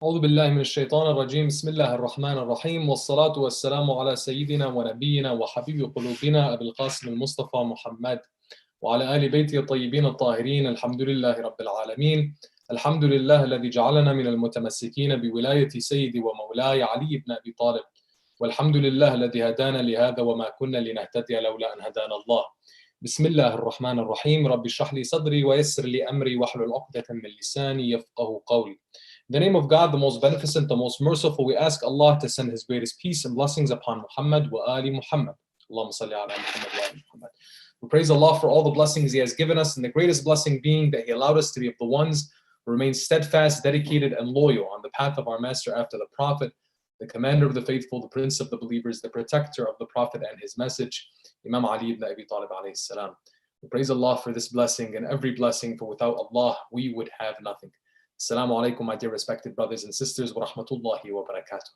أعوذ بالله من الشيطان الرجيم بسم الله الرحمن الرحيم والصلاة والسلام على سيدنا ونبينا وحبيب قلوبنا أبي القاسم المصطفى محمد وعلى آل بيته الطيبين الطاهرين الحمد لله رب العالمين الحمد لله الذي جعلنا من المتمسكين بولاية سيدي ومولاي علي بن أبي طالب والحمد لله الذي هدانا لهذا وما كنا لنهتدي لولا أن هدانا الله بسم الله الرحمن الرحيم رب اشرح لي صدري ويسر لي أمري واحلل عقدة من لساني يفقهوا قولي. In the name of God, the most beneficent, the most merciful, we ask Allah to send His greatest peace and blessings upon Muhammad wa ali Muhammad. Allahumma salli ala Muhammad wa ali Muhammad. We praise Allah for all the blessings He has given us, and the greatest blessing being that He allowed us to be of the ones who remain steadfast, dedicated, and loyal on the path of our Master after the Prophet, the commander of the faithful, the prince of the believers, the protector of the Prophet and his message, Imam Ali ibn Abi Talib alayhi salam. We praise Allah for this blessing and every blessing, for without Allah we would have nothing. Assalamu alaikum, my dear respected brothers and sisters, wa rahmatullahi wa barakatuh.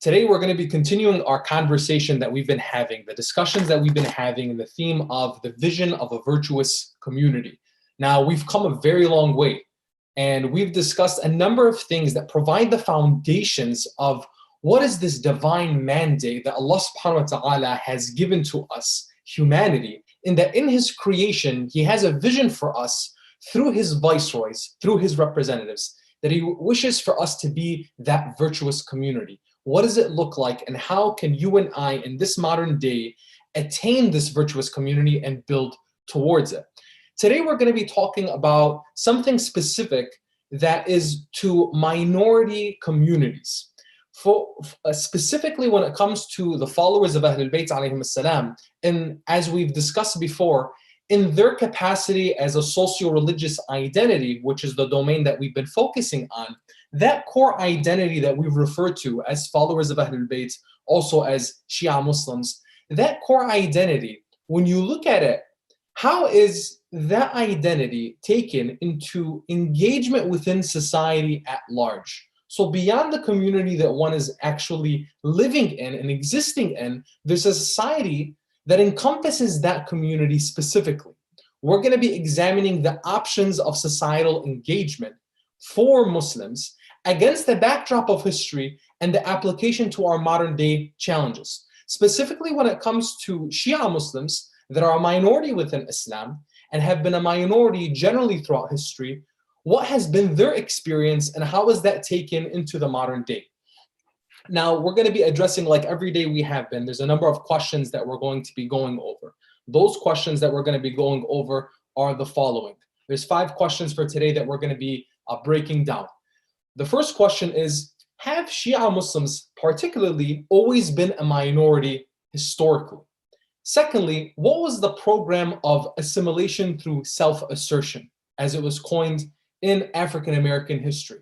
Today we're going to be continuing our conversation that we've been having, the discussions that we've been having in the theme of the vision of a virtuous community. Now, we've come a very long way, and we've discussed a number of things that provide the foundations of what is this divine mandate that Allah subhanahu wa ta'ala has given to us, humanity, in that in His creation, He has a vision for us through His viceroys, through His representatives, that He wishes for us to be that virtuous community. What does it look like, and how can you and I in this modern day attain this virtuous community and build towards it? Today we're going to be talking about something specific that is to minority communities. Specifically when it comes to the followers of Ahlul Bayt alayhim as-salam, and as we've discussed before, in their capacity as a socio-religious identity, which is the domain that we've been focusing on, that core identity that we've referred to as followers of Ahlul Bayt, also as Shia Muslims, that core identity, when you look at it, how is that identity taken into engagement within society at large? So beyond the community that one is actually living in and existing in, there's a society that encompasses that community specifically. We're going to be examining the options of societal engagement for Muslims against the backdrop of history and the application to our modern day challenges. Specifically when it comes to Shia Muslims that are a minority within Islam and have been a minority generally throughout history, what has been their experience and how is that taken into the modern day? Now, we're going to be addressing, like every day we have been, there's a number of questions that we're going to be going over. Those questions that we're going to be going over are the following. There's 5 questions for today that we're going to be breaking down. The first question is, have Shia Muslims particularly always been a minority historically? Secondly, what was the program of assimilation through self-assertion, as it was coined in African American history?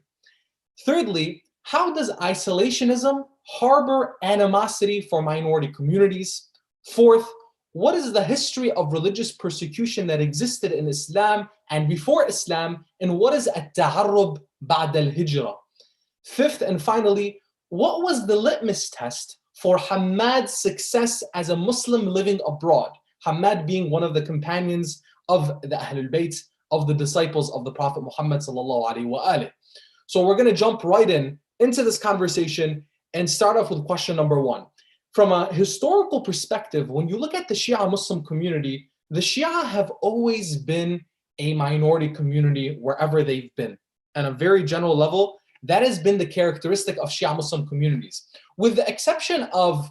Thirdly, how does isolationism harbor animosity for minority communities? Fourth, what is the history of religious persecution that existed in Islam and before Islam, and what is at-ta'arrub ba'd al-hijrah? Fifth and finally, what was the litmus test for Ahmad's success as a Muslim living abroad? Ahmad being one of the companions of the Ahlul Bayt, of the disciples of the Prophet Muhammad sallallahu alaihi wasallam. So we're going to jump right into this conversation and start off with question number 1. From a historical perspective, when you look at the Shia Muslim community, the Shia have always been a minority community wherever they've been. On a very general level, that has been the characteristic of Shia Muslim communities. With the exception of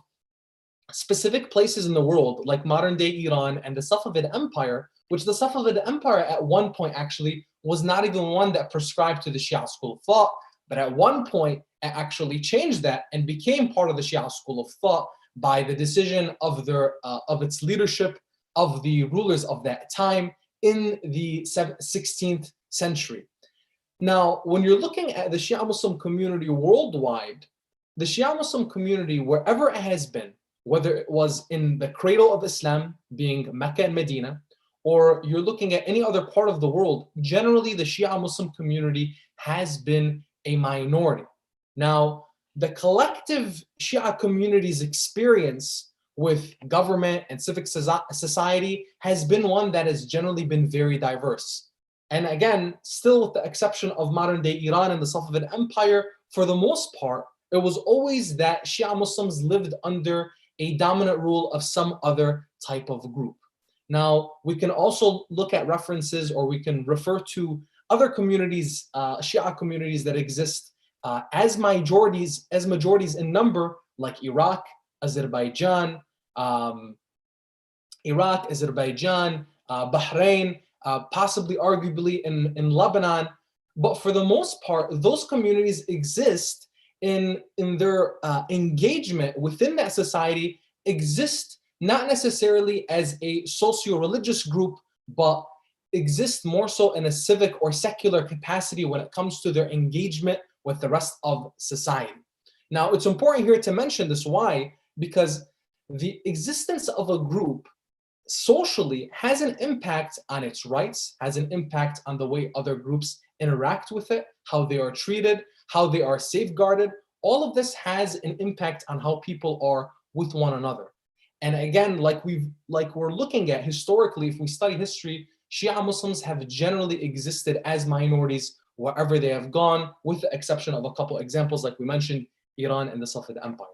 specific places in the world, like modern day Iran and the Safavid Empire, which the Safavid Empire at one point actually was not even one that prescribed to the Shia school of thought, but at one point it actually changed that and became part of the Shia school of thought by the decision of its leadership, of the rulers of that time in the 16th century. Now, when you're looking at the Shia Muslim community worldwide, the Shia Muslim community, wherever it has been, whether it was in the cradle of Islam, being Mecca and Medina, or you're looking at any other part of the world, generally the Shia Muslim community has been a minority. Now, the collective Shia community's experience with government and civic society has been one that has generally been very diverse. And again, still with the exception of modern day Iran and the Safavid Empire, for the most part, it was always that Shia Muslims lived under a dominant rule of some other type of group. Now, we can also look at references, or we can refer to other communities, Shia communities that exist as majorities in number, like Azerbaijan, um, Bahrain, possibly arguably in Lebanon. But for the most part, those communities exist in their engagement within that society, exist not necessarily as a socio-religious group, but exist more so in a civic or secular capacity when it comes to their engagement with the rest of society. Now, it's important here to mention this. Why? Because the existence of a group socially has an impact on its rights, has an impact on the way other groups interact with it, how they are treated, how they are safeguarded. All of this has an impact on how people are with one another. And again, like we're looking at historically, if we study history, Shia Muslims have generally existed as minorities wherever they have gone, with the exception of a couple examples, like we mentioned, Iran and the Safavid Empire.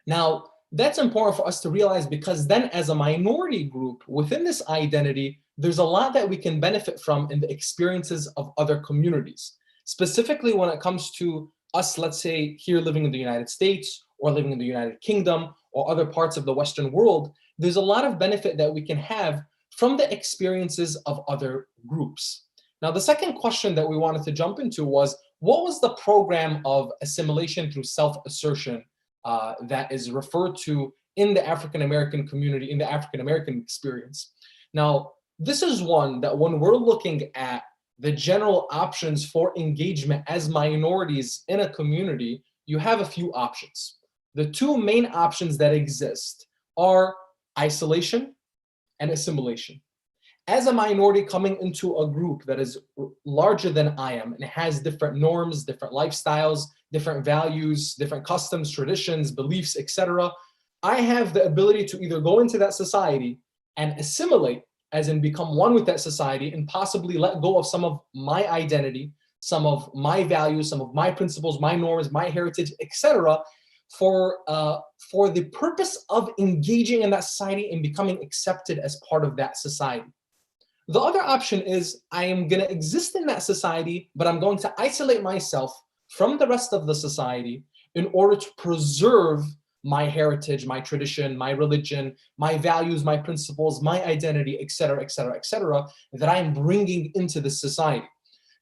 Now, that's important for us to realize, because then as a minority group within this identity, there's a lot that we can benefit from in the experiences of other communities. Specifically when it comes to us, let's say here living in the United States or living in the United Kingdom or other parts of the Western world, there's a lot of benefit that we can have from the experiences of other groups. Now, the second question that we wanted to jump into was, what was the program of assimilation through self-assertion that is referred to in the African American community, in the African American experience? Now, this is one that when we're looking at the general options for engagement as minorities in a community, you have a few options. The two main options that exist are isolation and assimilation. As a minority coming into a group that is larger than I am and has different norms, different lifestyles, different values, different customs, traditions, beliefs, etc., I have the ability to either go into that society and assimilate, as in become one with that society, and possibly let go of some of my identity, some of my values, some of my principles, my norms, my heritage, etc., for the purpose of engaging in that society and becoming accepted as part of that society. The other option is I am going to exist in that society, but I'm going to isolate myself from the rest of the society in order to preserve my heritage, my tradition, my religion, my values, my principles, my identity, etc., etc., etc., that I am bringing into this society.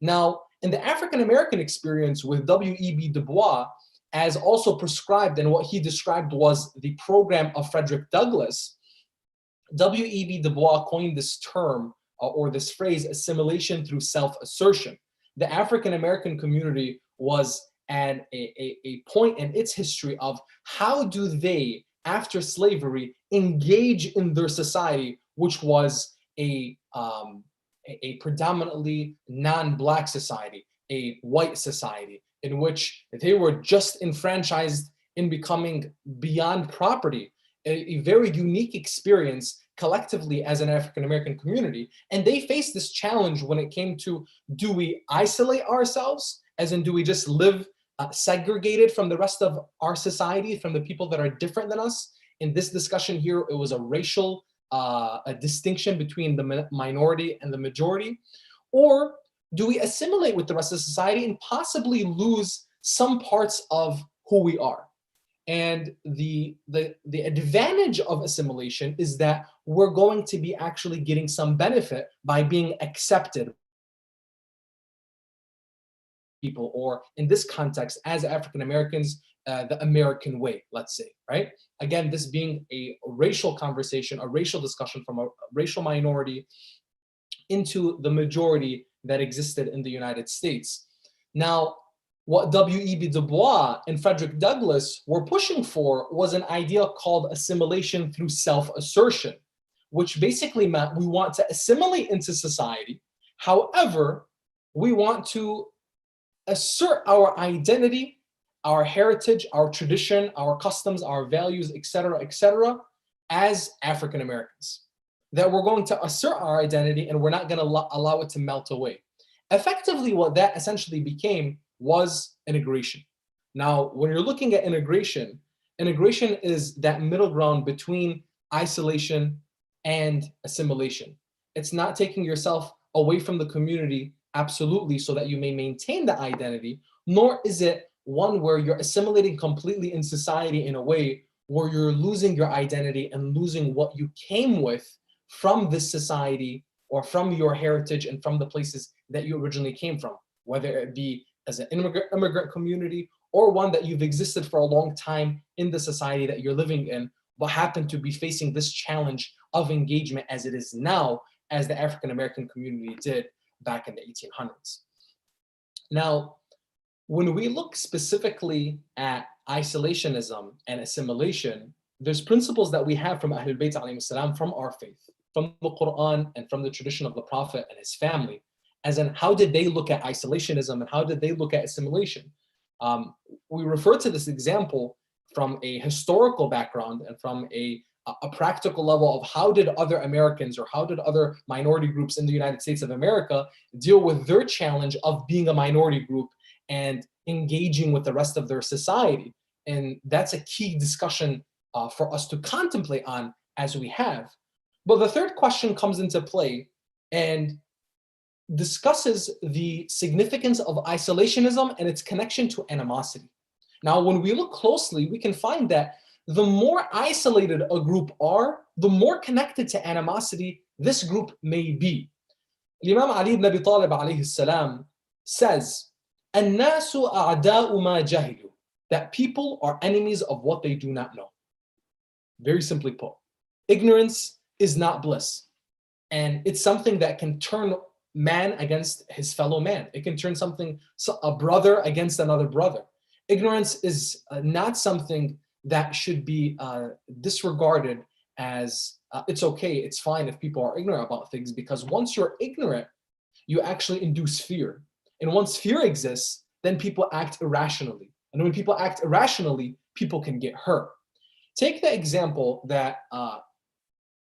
Now, in the African American experience with W.E.B. Du Bois, as also prescribed, and what he described was the program of Frederick Douglass, W.E.B. Du Bois coined this term or this phrase, assimilation through self-assertion. The African American community was at a point in its history of how do they, after slavery, engage in their society, which was a predominantly non-Black society, a white society, in which they were just enfranchised in becoming beyond property, a very unique experience collectively as an African American community. And they faced this challenge when it came to, do we isolate ourselves, as in do we just live segregated from the rest of our society, from the people that are different than us? In this discussion here, it was a racial a distinction between the minority and the majority. Or do we assimilate with the rest of society and possibly lose some parts of who we are? And the advantage of assimilation is that we're going to be actually getting some benefit by being accepted people, or in this context, as African Americans, the American way, let's say, right? Again, this being a racial conversation, a racial discussion from a racial minority into the majority that existed in the United States. Now, what W.E.B. Du Bois and Frederick Douglass were pushing for was an idea called assimilation through self-assertion, which basically meant we want to assimilate into society. However, we want to assert our identity, our heritage, our tradition, our customs, our values, etc., etc., as African Americans. that we're going to assert our identity and we're not going to allow it to melt away. Effectively, what that essentially became was integration. Now, when you're looking at integration, integration is that middle ground between isolation and assimilation. It's not taking yourself away from the community absolutely so that you may maintain the identity, nor is it one where you're assimilating completely in society in a way where you're losing your identity and losing what you came with from this society or from your heritage and from the places that you originally came from, whether it be as an immigrant community or one that you've existed for a long time in the society that you're living in, but happen to be facing this challenge of engagement as it is now, as the African American community did back in the 1800s. Now, when we look specifically at isolationism and assimilation, there's principles that we have from Ahlul Bayt alayhim salam, from our faith, from the Quran and from the tradition of the Prophet and his family, as in how did they look at isolationism and how did they look at assimilation? We refer to this example from a historical background and from a practical level of how did other Americans or how did other minority groups in the United States of America deal with their challenge of being a minority group and engaging with the rest of their society. And that's a key discussion for us to contemplate on as we have. But the third question comes into play and discusses the significance of isolationism and its connection to animosity. Now, when we look closely, we can find that the more isolated a group are, the more connected to animosity this group may be. Imam Ali ibn Abi Talib alayhi salam says, "An-nasu a'da'u ma jahilu," that people are enemies of what they do not know. Very simply put, ignorance is not bliss. And it's something that can turn man against his fellow man. It can turn a brother against another brother. Ignorance is not something that should be disregarded as it's okay, it's fine if people are ignorant about things, because once you're ignorant, you actually induce fear. And once fear exists, then people act irrationally. And when people act irrationally, people can get hurt. Take the example that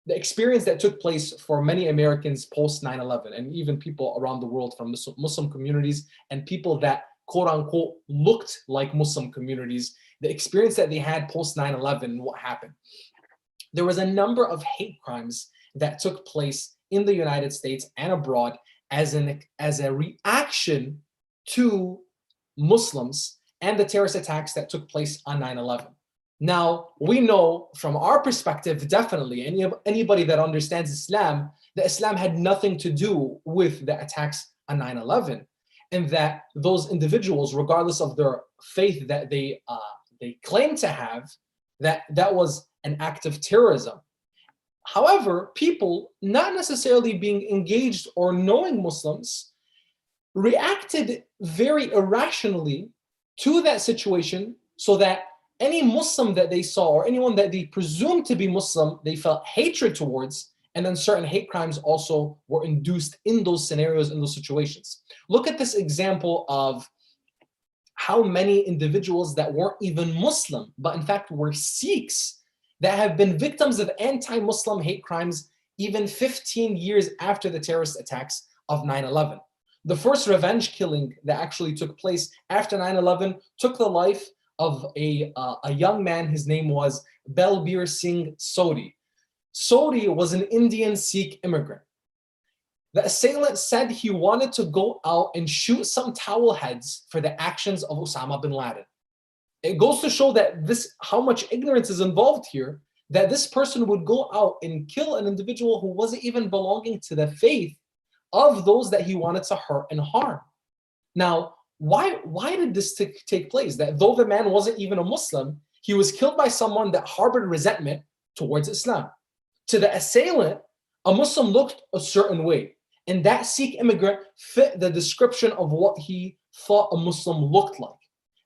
the experience that took place for many Americans post 9/11, and even people around the world from Muslim communities and people that quote unquote looked like Muslim communities, the experience that they had post 9/11, what happened. There was a number of hate crimes that took place in the United States and abroad as a reaction to Muslims and the terrorist attacks that took place on 9/11. Now, we know from our perspective, definitely, anybody that understands Islam, that Islam had nothing to do with the attacks on 9/11, and that those individuals, regardless of their faith that they claim to have, that was an act of terrorism. However, people not necessarily being engaged or knowing Muslims reacted very irrationally to that situation, so that any Muslim that they saw or anyone that they presumed to be Muslim, they felt hatred towards, and then certain hate crimes also were induced in those scenarios, in those situations. Look at this example of how many individuals that weren't even Muslim, but in fact were Sikhs, that have been victims of anti-Muslim hate crimes even 15 years after the terrorist attacks of 9/11. The first revenge killing that actually took place after 9/11 took the life of a young man. His name was Balbir Singh Sodhi. Sodhi was an Indian Sikh immigrant. The assailant said he wanted to go out and shoot some towel heads for the actions of Osama bin Laden. It goes to show that how much ignorance is involved here, that this person would go out and kill an individual who wasn't even belonging to the faith of those that he wanted to hurt and harm. Now, why did this take place? That though the man wasn't even a Muslim, he was killed by someone that harbored resentment towards Islam. To the assailant, a Muslim looked a certain way, and that Sikh immigrant fit the description of what he thought a Muslim looked like.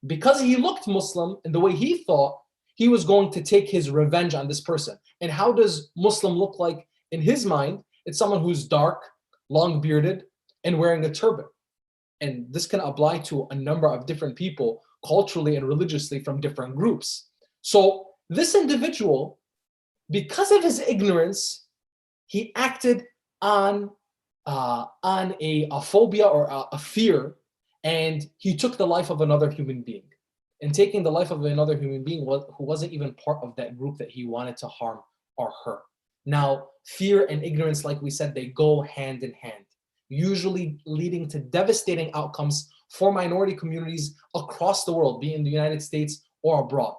Because he looked Muslim in the way he thought, he was going to take his revenge on this person. And how does Muslim look like in his mind? It's someone who's dark, long bearded, and wearing a turban. And this can apply to a number of different people culturally and religiously from different groups. So this individual, because of his ignorance, He acted on a phobia or a fear, and he took the life of another human being. And taking the life of another human being who wasn't even part of that group that he wanted to harm or hurt. Now, fear and ignorance, like we said, they go hand in hand, usually leading to devastating outcomes for minority communities across the world, be it in the United States or abroad.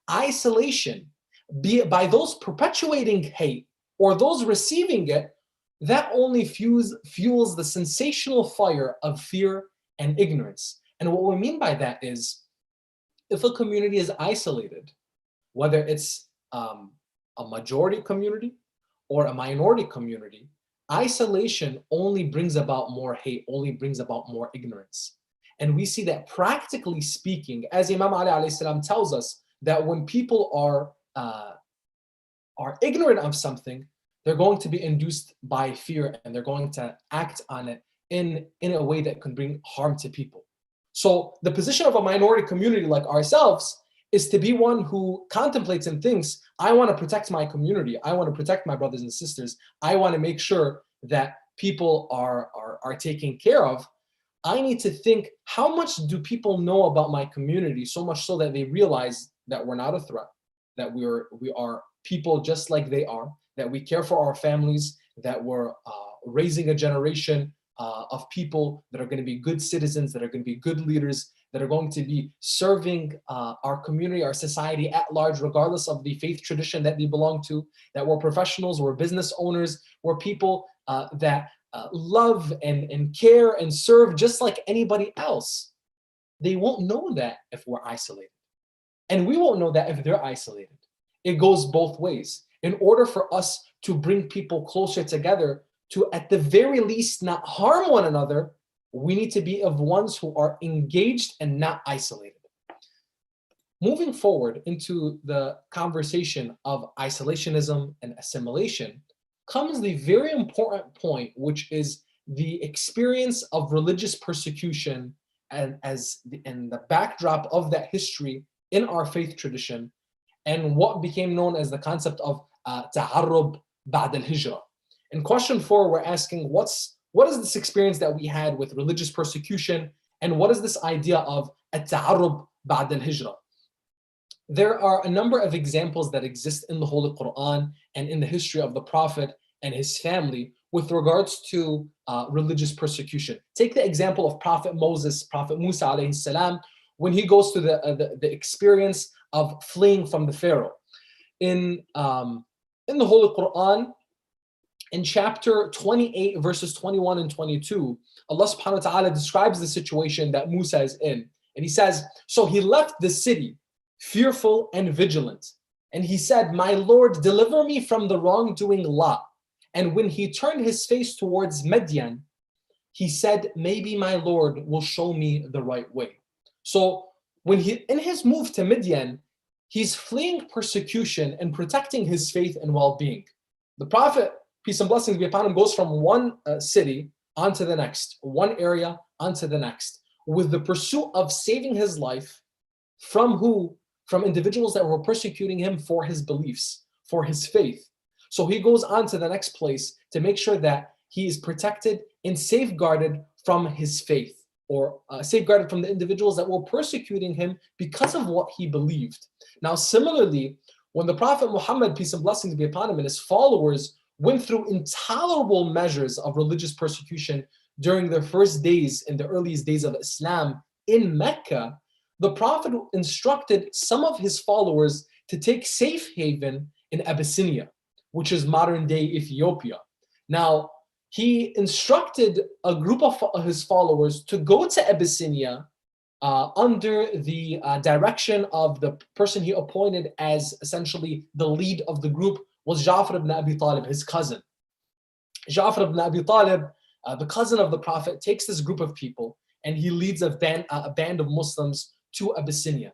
Isolation, be it by those perpetuating hate or those receiving it, that only fuels the sensational fire of fear and ignorance. And what we mean by that is, if a community is isolated, whether it's a majority community or a minority community, isolation only brings about more hate, only brings about more ignorance. And we see that, practically speaking, as Imam Ali alayhi salam tells us, that when people are ignorant of something, they're going to be induced by fear, and they're going to act on it in a way that can bring harm to people. So the position of a minority community like ourselves is to be one who contemplates and thinks, I want to protect my community. I want to protect my brothers and sisters. I want to make sure that people are taken care of. I need to think, how much do people know about my community, so much so that they realize that we're not a threat, that we are people just like they are, that we care for our families, that we're raising a generation of people that are going to be good citizens, that are going to be good leaders, that are going to be serving our community, our society at large, regardless of the faith tradition that they belong to, that we're professionals, we're business owners, we're people that love and care and serve just like anybody else. They won't know that if we're isolated. And we won't know that if they're isolated. It goes both ways. In order for us to bring people closer together, to at the very least not harm one another, we need to be of ones who are engaged and not isolated. Moving forward into the conversation of isolationism and assimilation comes the very important point, which is the experience of religious persecution and the backdrop of that history in our faith tradition, and what became known as the concept of ta'arrub ba'd al-hijra. In question 4, we're asking, what is this experience that we had with religious persecution, and what is this idea of at-ta'arrub ba'd al-hijra? There are a number of examples that exist in the Holy Quran and in the history of the Prophet and his family with regards to religious persecution. Take the example of Prophet Moses, Prophet Musa alayhi salam, when he goes to the experience of fleeing from the Pharaoh. In the Holy Quran, in chapter 28, verses 21 and 22, Allah subhanahu wa ta'ala describes the situation that Musa is in. And he says, so he left the city, fearful and vigilant. And he said, my Lord, deliver me from the wrongdoing lot. And when he turned his face towards Midian, he said, maybe my Lord will show me the right way. So when in his move to Midian, he's fleeing persecution and protecting his faith and well-being. The Prophet, peace and blessings be upon him, goes from one city onto the next, one area onto the next, with the pursuit of saving his life from who? From individuals that were persecuting him for his beliefs, for his faith. So he goes on to the next place to make sure that he is protected and safeguarded from his faith, or safeguarded from the individuals that were persecuting him because of what he believed. Now, similarly, when the Prophet Muhammad, peace and blessings be upon him, and his followers went through intolerable measures of religious persecution during their first days, in the earliest days of Islam in Mecca, the Prophet instructed some of his followers to take safe haven in Abyssinia, which is modern-day Ethiopia. Now, he instructed a group of his followers to go to Abyssinia under the direction of the person he appointed as essentially the lead of the group, was Ja'far ibn Abi Talib, his cousin. Ja'far ibn Abi Talib, the cousin of the Prophet, takes this group of people and he leads a band of Muslims to Abyssinia.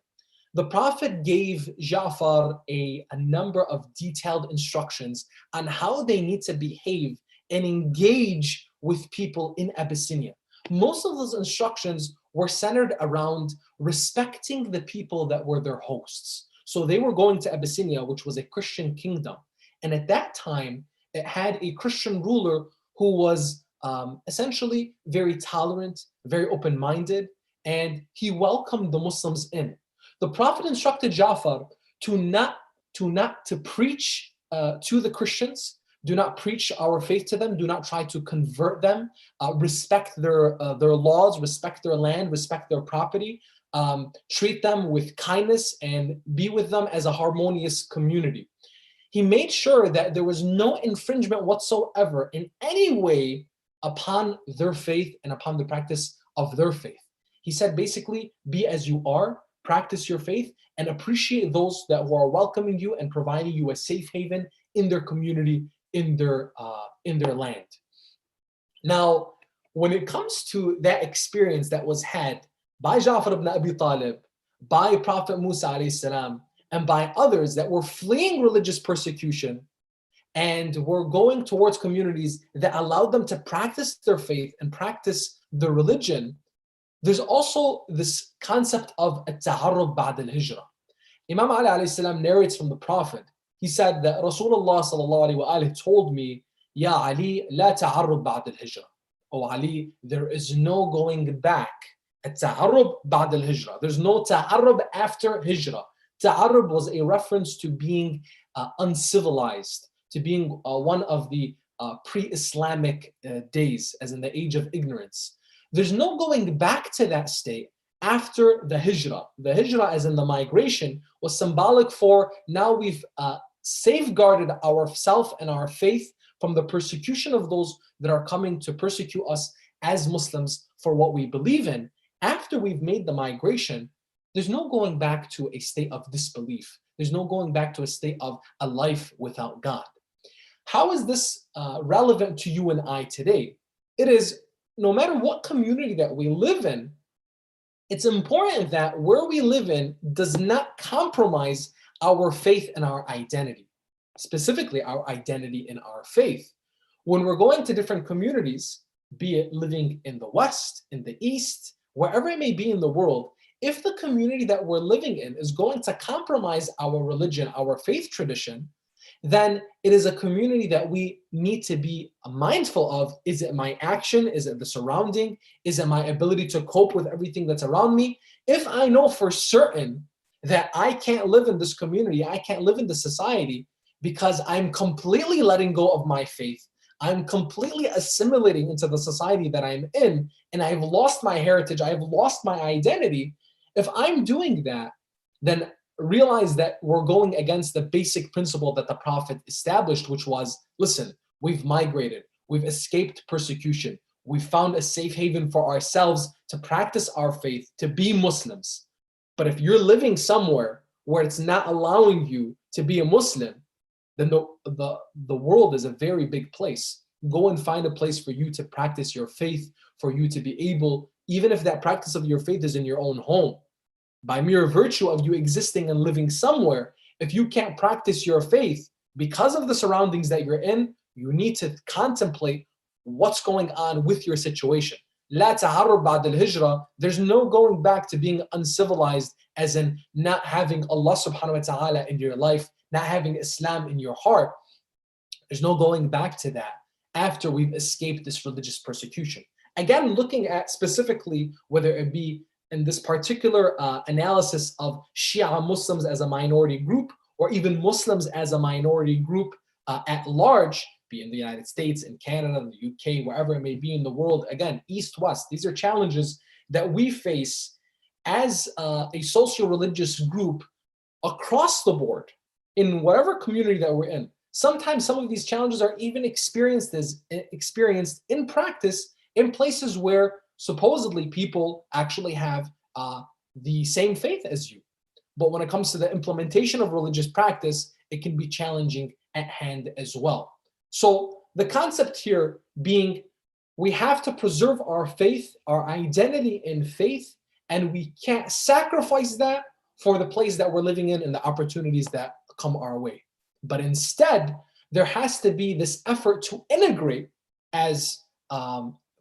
The Prophet gave Ja'far a number of detailed instructions on how they need to behave and engage with people in Abyssinia. Most of those instructions were centered around respecting the people that were their hosts. So they were going to Abyssinia, which was a Christian kingdom. And at that time, it had a Christian ruler who was essentially very tolerant, very open-minded, and he welcomed the Muslims in. The Prophet instructed Ja'far to preach to the Christians. Do not preach our faith to them. Do not try to convert them. Respect their laws, respect their land, respect their property. Treat them with kindness and be with them as a harmonious community. He made sure that there was no infringement whatsoever in any way upon their faith and upon the practice of their faith. He said basically, be as you are, practice your faith, and appreciate those that who are welcoming you and providing you a safe haven in their community, in their land. Now, when it comes to that experience that was had by Ja'far ibn Abi Talib, by Prophet Musa alayhi salam, and by others that were fleeing religious persecution and were going towards communities that allowed them to practice their faith and practice their religion, there's also this concept of at-ta'arrub ba'd al-hijrah. Imam Ali alayhi salam narrates from the Prophet. He said that Rasulullah sallallahu alayhi wa alihi told me, Ya Ali, la ta'arrub ba'd al-hijrah. Oh Ali, there is no going back. At-ta'arrub ba'd al-hijrah. There's no ta'arrub after hijrah. Ta'arrub was a reference to being uncivilized, to being one of the pre-Islamic days, as in the age of ignorance. There's no going back to that state after the hijrah. The hijrah, as in the migration, was symbolic for now we've safeguarded ourselves and our faith from the persecution of those that are coming to persecute us as Muslims for what we believe in. After we've made the migration, there's no going back to a state of disbelief. There's no going back to a state of a life without God. How is this relevant to you and I today? It is, no matter what community that we live in, it's important that where we live in does not compromise our faith and our identity, specifically our identity in our faith. When we're going to different communities, be it living in the West, in the East, wherever it may be in the world, if the community that we're living in is going to compromise our religion, our faith tradition, then it is a community that we need to be mindful of. Is it my action? Is it the surrounding? Is it my ability to cope with everything that's around me? If I know for certain that I can't live in this community, I can't live in this society because I'm completely letting go of my faith, I'm completely assimilating into the society that I'm in, and I've lost my heritage, I've lost my identity. If I'm doing that, then realize that we're going against the basic principle that the Prophet established, which was, listen, we've migrated, we've escaped persecution, we've found a safe haven for ourselves to practice our faith, to be Muslims. But if you're living somewhere where it's not allowing you to be a Muslim, then the world is a very big place. Go and find a place for you to practice your faith, for you to be able, even if that practice of your faith is in your own home, by mere virtue of you existing and living somewhere, if you can't practice your faith because of the surroundings that you're in, you need to contemplate what's going on with your situation. La ta'arrub ba'd al-hijrah, there's no going back to being uncivilized, as in not having Allah subhanahu wa ta'ala in your life, not having Islam in your heart. There's no going back to that after we've escaped this religious persecution. Again, looking at specifically whether it be in this particular analysis of Shia Muslims as a minority group, or even Muslims as a minority group at large, be in the United States, in Canada, the UK, wherever it may be in the world. Again, East, West, these are challenges that we face as a socio-religious group across the board in whatever community that we're in. Sometimes some of these challenges are even experienced in practice in places where supposedly people actually have the same faith as you. But when it comes to the implementation of religious practice, it can be challenging at hand as well. So the concept here being, we have to preserve our faith, our identity in faith, and we can't sacrifice that for the place that we're living in and the opportunities that come our way. But instead, there has to be this effort to integrate, as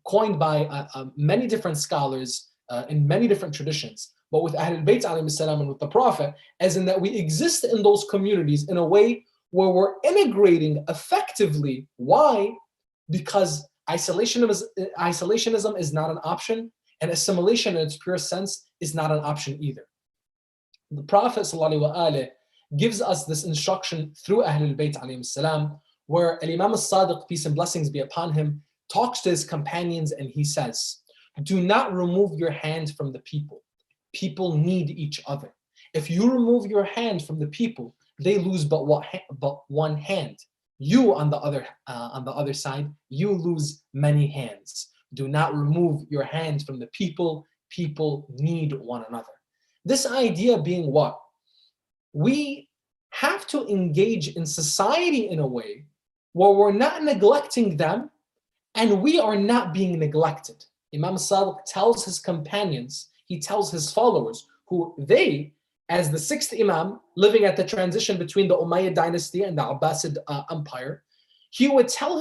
coined by many different scholars in many different traditions, but with Ahlul Bayt alayhi salam and with the Prophet, as in that we exist in those communities in a way where we're integrating effectively. Why? Because isolationism is not an option, and assimilation in its pure sense is not an option either. The Prophet ﷺ gives us this instruction through Ahlul Bayt alayhim salam, where Imam al-Sadiq, peace and blessings be upon him, talks to his companions and he says, do not remove your hand from the people. People need each other. If you remove your hand from the people, they lose but one hand. You on the other side, you lose many hands. Do not remove your hand from the people. People need one another. This idea being what? We have to engage in society in a way where we're not neglecting them and we are not being neglected. Imam Sadiq tells his companions, he tells his followers, who they, as the sixth Imam, living at the transition between the Umayyad dynasty and the Abbasid Empire, he would tell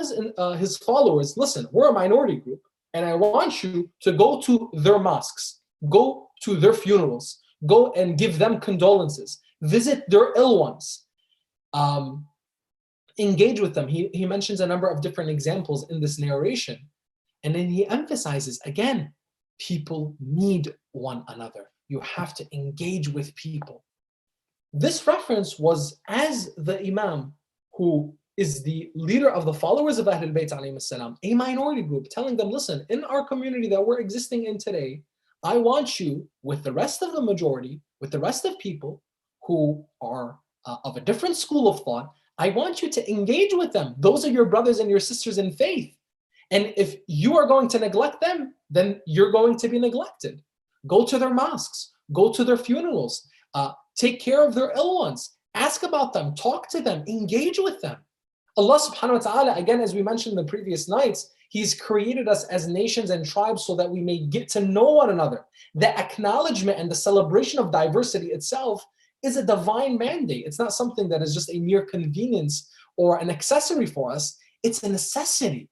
his followers, listen, we're a minority group, and I want you to go to their mosques, go to their funerals, go and give them condolences, visit their ill ones, engage with them. He mentions a number of different examples in this narration. And then he emphasizes, again, people need one another. You have to engage with people. This reference was as the Imam, who is the leader of the followers of Ahlul Bayt alayhim salam, a minority group, telling them, listen, in our community that we're existing in today, I want you, with the rest of the majority, with the rest of people who are of a different school of thought, I want you to engage with them. Those are your brothers and your sisters in faith. And if you are going to neglect them, then you're going to be neglected. Go to their mosques, go to their funerals, take care of their ill ones, ask about them, talk to them, engage with them. Allah subhanahu wa ta'ala, again, as we mentioned in the previous nights, He's created us as nations and tribes so that we may get to know one another. The acknowledgement and the celebration of diversity itself is a divine mandate. It's not something that is just a mere convenience or an accessory for us. It's a necessity.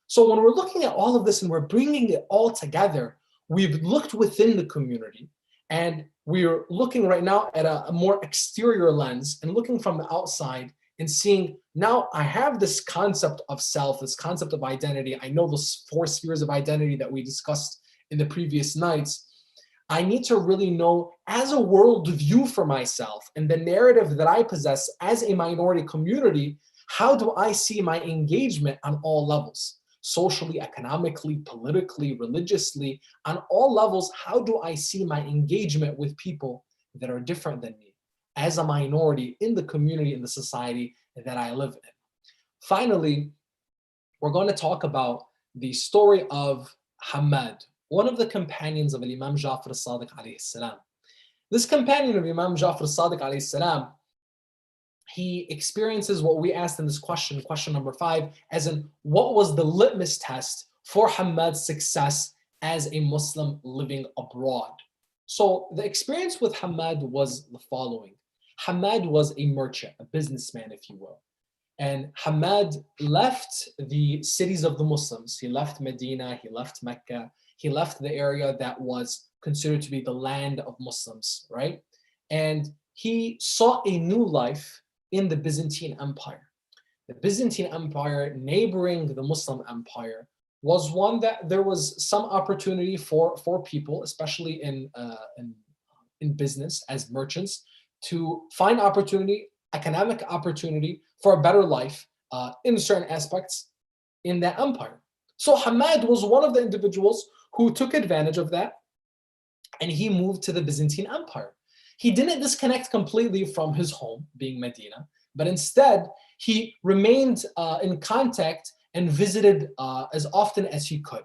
So when we're looking at all of this and we're bringing it all together, we've looked within the community and we're looking right now at a more exterior lens and looking from the outside and seeing, now I have this concept of self, this concept of identity. I know those 4 spheres of identity that we discussed in the previous nights. I need to really know, as a worldview for myself and the narrative that I possess as a minority community, how do I see my engagement on all levels? Socially, economically, politically, religiously, on all levels, how do I see my engagement with people that are different than me as a minority in the community, in the society that I live in? Finally, we're going to talk about the story of Ahmad, one of the companions of Imam Ja'far al-Sadiq alayhi salam. This companion of Imam Ja'far al-Sadiq alayhi salam, he experiences what we asked in this question number 5, as in, what was the litmus test for Ahmad's success as a Muslim living abroad? So the experience with Ahmad was the following. Ahmad was a merchant, a businessman, if you will. And Ahmad left the cities of the Muslims. He left Medina, he left Mecca, he left the area that was considered to be the land of Muslims, right? And he sought a new life in the Byzantine Empire. The Byzantine Empire, neighboring the Muslim Empire, was one that there was some opportunity for people, especially in business as merchants, to find opportunity, economic opportunity for a better life in certain aspects in that empire. So Ahmad was one of the individuals who took advantage of that, and he moved to the Byzantine Empire. He didn't disconnect completely from his home, being Medina, but instead he remained in contact and visited as often as he could.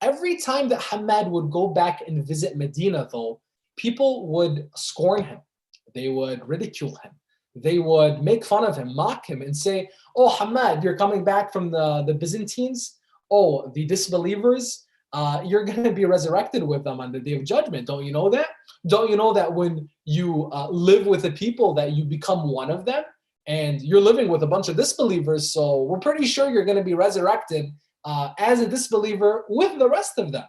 Every time that Ahmad would go back and visit Medina, though, people would scorn him. They would ridicule him. They would make fun of him, mock him, and say, oh, Ahmad, you're coming back from the Byzantines? Oh, the disbelievers? You're going to be resurrected with them on the Day of Judgment. Don't you know that? Don't you know that when you live with the people that you become one of them? And you're living with a bunch of disbelievers, so we're pretty sure you're going to be resurrected as a disbeliever with the rest of them.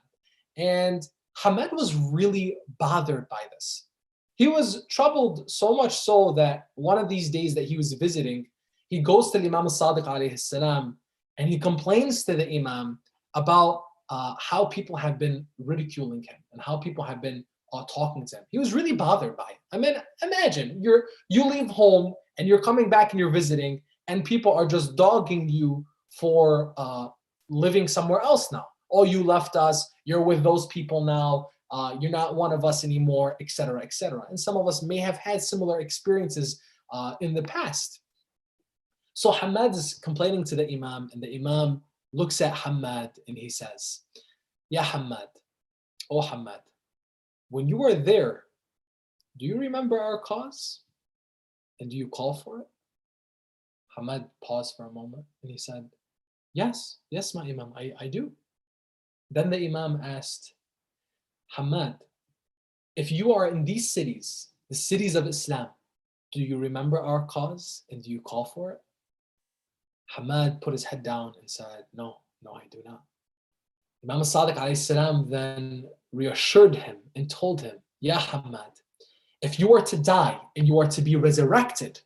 And Ahmad was really bothered by this. He was troubled so much so that one of these days that he was visiting, he goes to the Imam al-Sadiq alayhi salam, and he complains to the Imam about how people have been ridiculing him and how people have been talking to him. He was really bothered by it. I mean, imagine you leave home and you're coming back and you're visiting, and people are just dogging you for living somewhere else now. Oh, you left us, you're with those people now, you're not one of us anymore, etc., etc. And some of us may have had similar experiences in the past. So Hamad is complaining to the Imam, and the Imam looks at Hamad and he says, Ya Hamad, oh Hamad, when you were there, do you remember our cause? And do you call for it? Hamad paused for a moment and he said, yes, my Imam, I do. Then the Imam asked, Hamad, if you are in these cities, the cities of Islam, do you remember our cause and do you call for it? Hamad put his head down and said, no, I do not. Imam al-Sadiq alayhi salam then reassured him and told him, Ya Hamad, if you are to die and you are to be resurrected,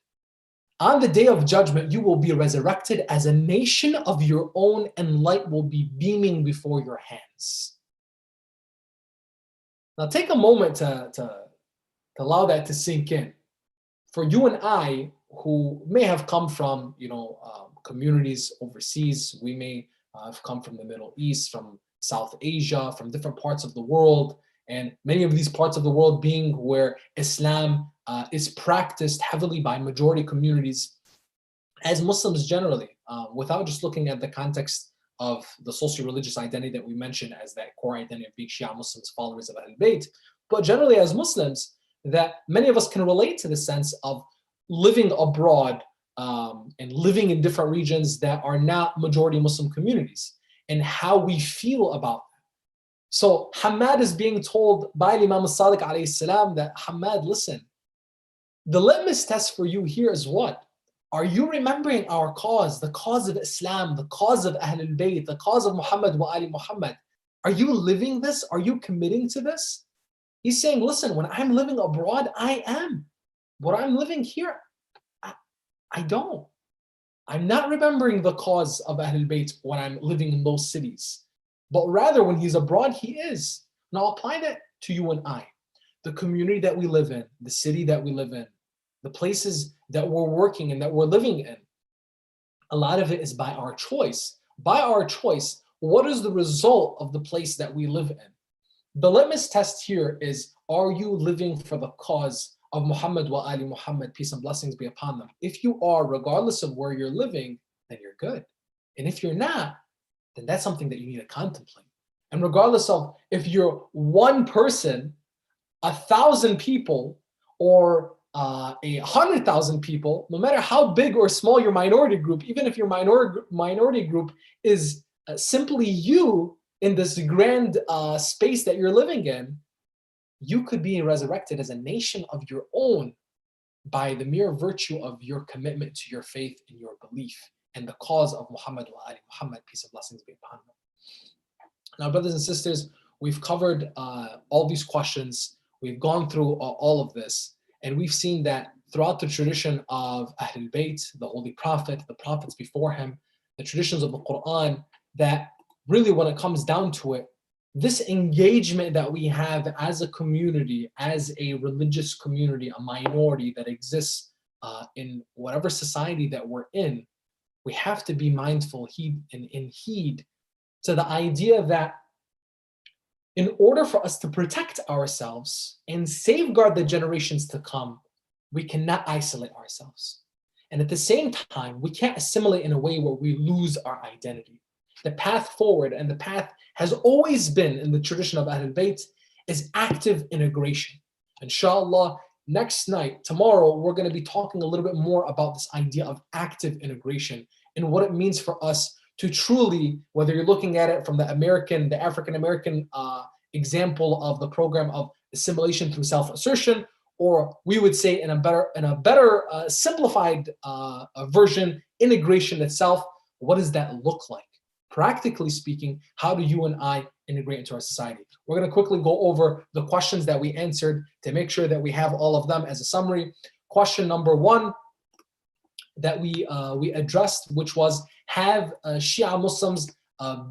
on the day of judgment, you will be resurrected as a nation of your own, and light will be beaming before your hands. Now take a moment to allow that to sink in. For you and I, who may have come from communities overseas, we may have come from the Middle East, from South Asia, from different parts of the world, and many of these parts of the world being where Islam is practiced heavily by majority communities. As Muslims generally, without just looking at the context of the socio-religious identity that we mentioned as that core identity of being Shia Muslims, followers of Ahlul Bayt, but generally as Muslims, that many of us can relate to the sense of living abroad and living in different regions that are not majority Muslim communities, and how we feel about that. So Hamad is being told by Imam al-Sadiq alayhi salam that, Hamad, listen, the litmus test for you here is what? Are you remembering our cause, the cause of Islam, the cause of Ahlul Bayt, the cause of Muhammad wa Ali Muhammad? Are you living this? Are you committing to this? He's saying, listen, when I'm living abroad, I am. But I'm living here, I don't. I'm not remembering the cause of Ahlul Bayt when I'm living in those cities. But rather, when he's abroad, he is. Now apply that to you and I. The community that we live in, the city that we live in, the places that we're working and that we're living in. A lot of it is by our choice. By our choice, what is the result of the place that we live in? The litmus test here is, are you living for the cause of Muhammad wa Ali Muhammad, peace and blessings be upon them? If you are, regardless of where you're living, then you're good. And if you're not, then that's something that you need to contemplate. And regardless of if you're one person, 1,000 people, or 100,000 people, no matter how big or small your minority group, even if your minority group is simply you in this grand space that you're living in, you could be resurrected as a nation of your own by the mere virtue of your commitment to your faith and your belief and the cause of Muhammad wa Ali Muhammad, peace and blessings be upon them. Now, brothers and sisters, we've covered all these questions. We've gone through all of this, and we've seen that throughout the tradition of Ahlul Bayt, the Holy Prophet, the prophets before him, the traditions of the Quran, that really when it comes down to it, this engagement that we have as a community, as a religious community, a minority that exists in whatever society that we're in, we have to be mindful, heed to the idea that in order for us to protect ourselves and safeguard the generations to come, we cannot isolate ourselves. And at the same time, we can't assimilate in a way where we lose our identity. The path forward, and the path has always been in the tradition of Ahlul Bayt, is active integration. Inshallah, next night, tomorrow, we're going to be talking a little bit more about this idea of active integration and what it means for us to truly, whether you're looking at it from the African-American example of the program of assimilation through self-assertion, or we would say in a better simplified version, integration itself. What does that look like? Practically speaking, how do you and I integrate into our society? We're going to quickly go over the questions that we answered to make sure that we have all of them as a summary. Question number 1, that we addressed, which was, have Shia Muslims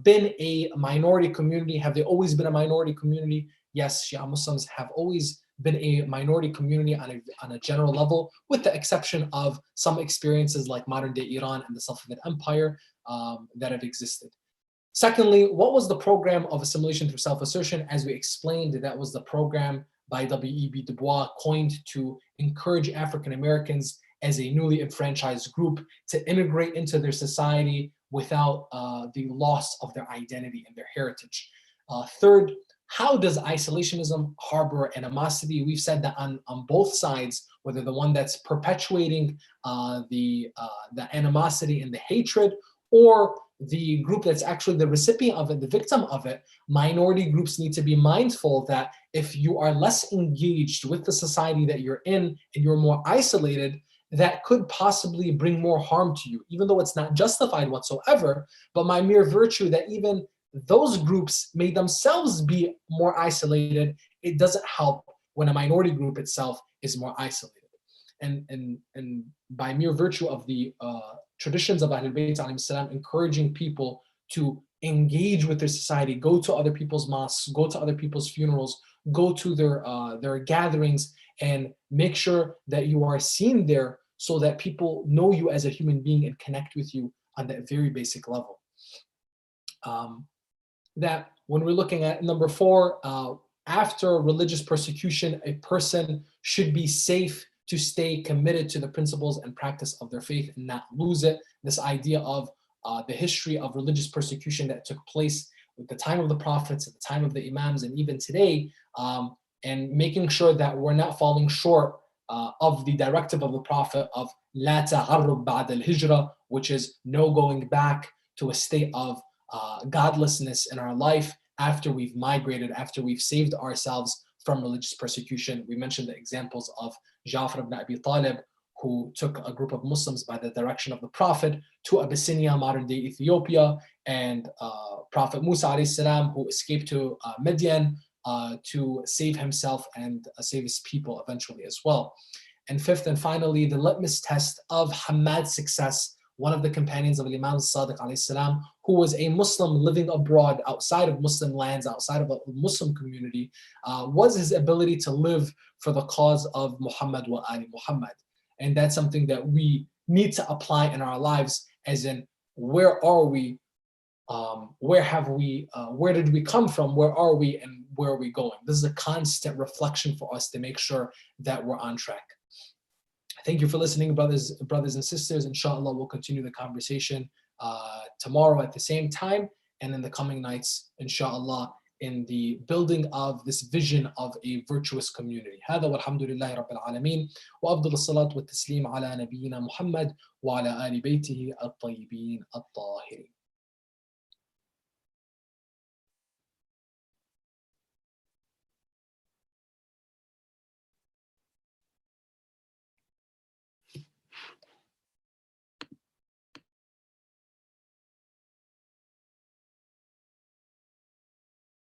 been a minority community? Have they always been a minority community? Yes, Shia Muslims have always been a minority community on a general level, with the exception of some experiences like modern day Iran and the Safavid Empire that have existed. Secondly, what was the program of assimilation through self-assertion? As we explained, that was the program by W.E.B. Du Bois, coined to encourage African Americans as a newly enfranchised group to integrate into their society without the loss of their identity and their heritage. Third, how does isolationism harbor animosity? We've said that on both sides, whether the one that's perpetuating the animosity and the hatred, or the group that's actually the recipient of it, the victim of it, minority groups need to be mindful that if you are less engaged with the society that you're in and you're more isolated, that could possibly bring more harm to you, even though it's not justified whatsoever. But by mere virtue that even those groups may themselves be more isolated, it doesn't help when a minority group itself is more isolated. And by mere virtue of the traditions of Ahlul Bayt alayhim salam, encouraging people to engage with their society, go to other people's mosques, go to other people's funerals, go to their gatherings, and make sure that you are seen there so that people know you as a human being and connect with you on that very basic level. That when we're looking at number 4, after religious persecution, a person should be safe to stay committed to the principles and practice of their faith and not lose it. This idea of the history of religious persecution that took place at the time of the prophets, at the time of the imams, and even today, and making sure that we're not falling short of the directive of the Prophet of La ta'arrub ba'd al-hijra, which is no going back to a state of godlessness in our life after we've migrated, after we've saved ourselves from religious persecution. We mentioned the examples of Ja'far ibn Abi Talib, who took a group of Muslims by the direction of the Prophet to Abyssinia, modern day Ethiopia, and Prophet Musa alayhi salam, who escaped to Midian to save himself and save his people eventually as well. And fifth and finally, the litmus test of Ahmad's success, one of the companions of Imam Sadiq alayhi salam, who was a Muslim living abroad outside of Muslim lands, outside of a Muslim community, was his ability to live for the cause of Muhammad wa Ali Muhammad. And that's something that we need to apply in our lives, as in, where are we? Where did we come from? Where are we? And where are we going? This is a constant reflection for us to make sure that we're on track. Thank you for listening, brothers and sisters. Inshallah, we'll continue the conversation tomorrow at the same time, and in the coming nights, inshallah, in the building of this vision of a virtuous community. هذا والحمد لله رب العالمين وأفضل الصلاة والتسليم على نبينا محمد وعلى آل بيته الطيبين الطاهرين.